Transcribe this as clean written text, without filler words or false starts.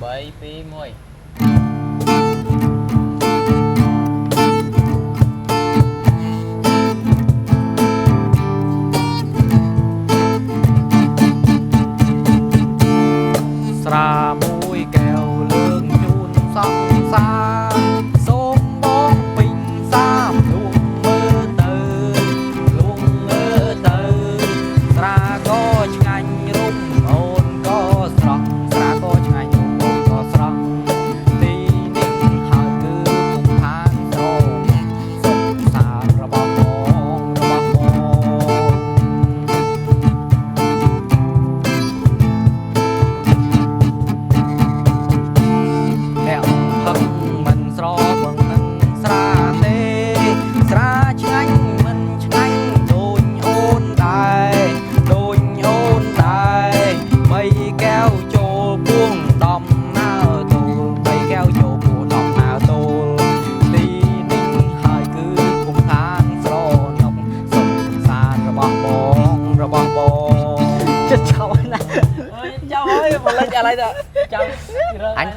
3 2 1ស្រាមួយកែវលើកជូនសង្សារសូមបងពេញសាមលួងមើលទៅលួងមើលទៅស្រាក៏ឆ្ងាញ់រុំអូនក៏ស្រស់ស្រាក៏ឆ្ងាញ់រុំអូនក៏ស្រស់ទីនេះហើយគឺគុំឋានស្រងសុខសាន្តរបស់បងរបស់បងអ្នកហឹងមិនស្របងនឹងស្រាទេស្រាឆ្ងាញ់មិនឆ្ងាញ់ដូចអូនដែរដូចអូនដែរ3កែវចូលពួងដំណើរទូល3កែវចូលពួងដំណើរទូលទីនេះហើយគឺគុំឋានស្រណុកសុខសាន្តរបស់បងចិត្តចោលណាចាំហើយមកលេចอะไรទៅចាំ